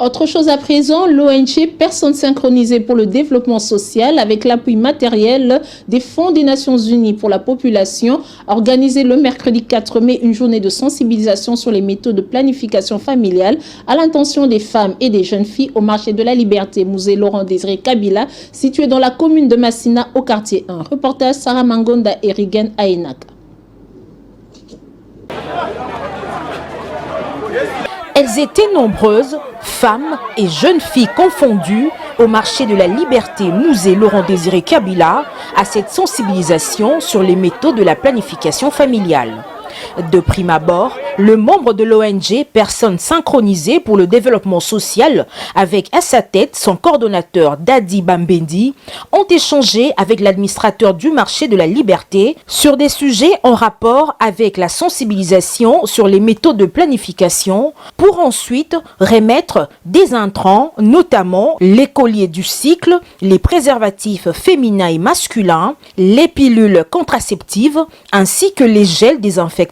Autre chose à présent, l'ONG Personnes synchronisées pour le développement social avec l'appui matériel des Fonds des Nations Unies pour la population a organisé le mercredi 4 mai une journée de sensibilisation sur les méthodes de planification familiale à l'intention des femmes et des jeunes filles au marché de la Liberté, musée Laurent Désiré Kabila, situé dans la commune de Massina au quartier 1. Reportage Sarah Mangonda et Rigen Aenaka. Elles étaient nombreuses, femmes et jeunes filles confondues, au marché de la Liberté, musée Laurent Désiré Kabila, à cette sensibilisation sur les méthodes de la planification familiale. De prime abord, le membre de l'ONG Personnes synchronisées pour le développement social, avec à sa tête son coordonnateur Dadi Bambendi, ont échangé avec l'administrateur du marché de la Liberté sur des sujets en rapport avec la sensibilisation sur les méthodes de planification pour ensuite remettre des intrants, notamment les colliers du cycle, les préservatifs féminins et masculins, les pilules contraceptives ainsi que les gels désinfectants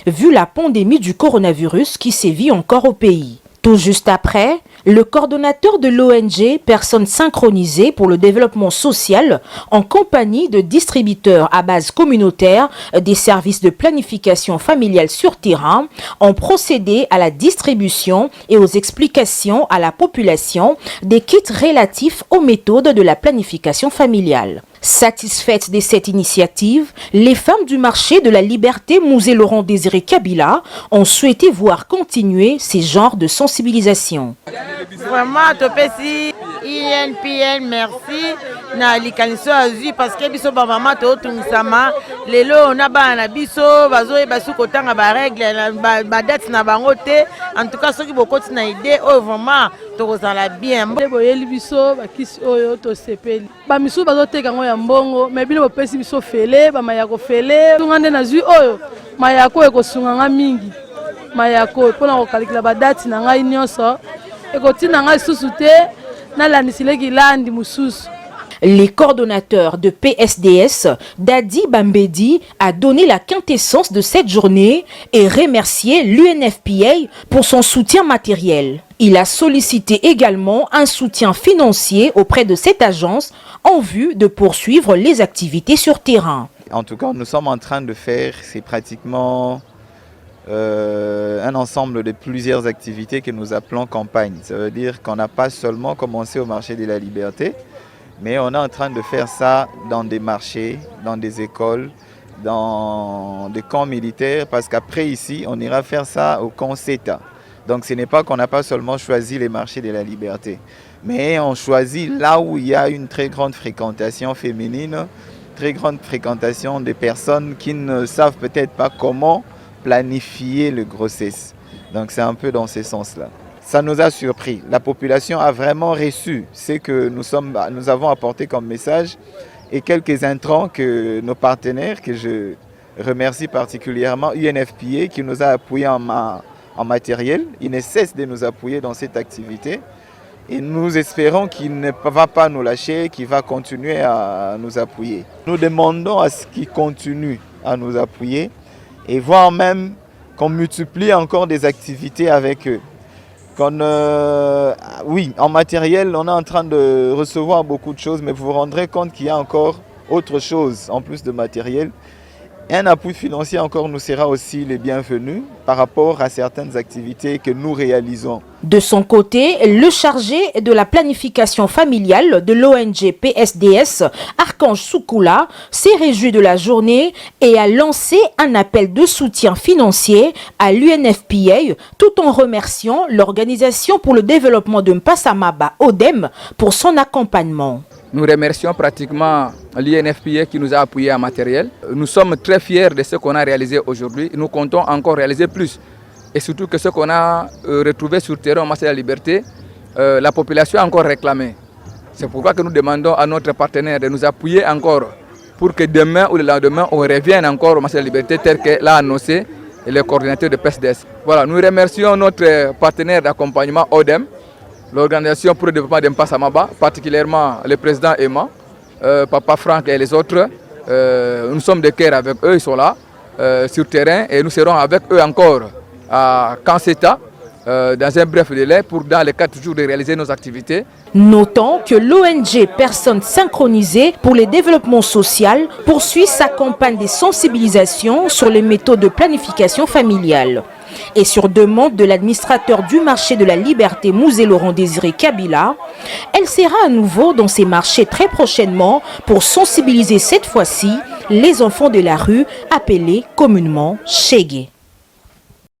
vu la pandémie du coronavirus qui sévit encore au pays. Tout juste après, le coordonnateur de l'ONG Personnes synchronisées pour le développement social, en compagnie de distributeurs à base communautaire des services de planification familiale sur terrain, ont procédé à la distribution et aux explications à la population des kits relatifs aux méthodes de la planification familiale. Satisfaites de cette initiative, les femmes du marché de la Liberté musée Laurent Désiré Kabila ont souhaité voir continuer ces genres de sensibilisation. Vraiment, topesi INPN, merci. Na likaniso azui parce que biso ba mama to tungisama lelo na ba na biso bazoye basu kotanga ba règle ba date na bango te. En tout cas, ceux qui bokoti na idée oh vraiment tokozala bien. Boyeli biso bakisi oyo to sepeli. Ba misu bazoteka ngo ya mbongo, mais bino bopesi biso fele, ba mayako fele. Tungande na zui oyo mayako ekosunga nga mingi. Mayako pona ko kalikila ba date na ngai nyonso. Ekotina ngai susu te na landisile landi mususu. Les coordonnateurs de PSDS, Dadi Bambedi, a donné la quintessence de cette journée et remercié l'UNFPA pour son soutien matériel. Il a sollicité également un soutien financier auprès de cette agence en vue de poursuivre les activités sur terrain. En tout cas, nous sommes en train de faire, c'est pratiquement un ensemble de plusieurs activités que nous appelons campagne. Ça veut dire qu'on n'a pas seulement commencé au marché de la Liberté, mais on est en train de faire ça dans des marchés, dans des écoles, dans des camps militaires, parce qu'après ici, on ira faire ça au camp CETA. Donc ce n'est pas qu'on n'a pas seulement choisi les marchés de la Liberté, mais on choisit là où il y a une très grande fréquentation féminine, très grande fréquentation des personnes qui ne savent peut-être pas comment planifier le grossesse. Donc c'est un peu dans ce sens-là. Ça nous a surpris. La population a vraiment reçu ce que nous avons apporté comme message et quelques intrants que nos partenaires, que je remercie particulièrement, UNFPA qui nous a appuyés en matériel. Il ne cesse de nous appuyer dans cette activité et nous espérons qu'il ne va pas nous lâcher, qu'il va continuer à nous appuyer. Nous demandons à ce qu'il continue à nous appuyer et voire même qu'on multiplie encore des activités avec eux. Oui, en matériel, on est en train de recevoir beaucoup de choses, mais vous vous rendrez compte qu'il y a encore autre chose en plus de matériel. Un appui financier encore nous sera aussi les bienvenus par rapport à certaines activités que nous réalisons. De son côté, le chargé de la planification familiale de l'ONG PSDS, Archange Soukoula, s'est réjoui de la journée et a lancé un appel de soutien financier à l'UNFPA tout en remerciant l'Organisation pour le développement de Mpassamaba, ODEM, pour son accompagnement. Nous remercions pratiquement l'INFPA qui nous a appuyé en matériel. Nous sommes très fiers de ce qu'on a réalisé aujourd'hui. Nous comptons encore réaliser plus. Et surtout que ce qu'on a retrouvé sur le terrain au marché de la Liberté, la population a encore réclamé. C'est pourquoi que nous demandons à notre partenaire de nous appuyer encore pour que demain ou le lendemain, on revienne encore au marché de la Liberté tel que l'a annoncé le coordinateur de PSDS. Voilà, nous remercions notre partenaire d'accompagnement ODEM, l'Organisation pour le développement de Mpassamaba, particulièrement le président Emma, Papa Franck et les autres. Nous sommes de cœur avec eux, ils sont là sur terrain et nous serons avec eux encore à Kanseta dans un bref délai pour dans les 4 jours de réaliser nos activités. Notons que l'ONG Personnes Synchronisées pour le développement social poursuit sa campagne de sensibilisation sur les méthodes de planification familiale. Et sur demande de l'administrateur du marché de la liberté Musée Laurent Désiré Kabila, elle sera à nouveau dans ces marchés très prochainement pour sensibiliser cette fois-ci les enfants de la rue appelés communément Chégué.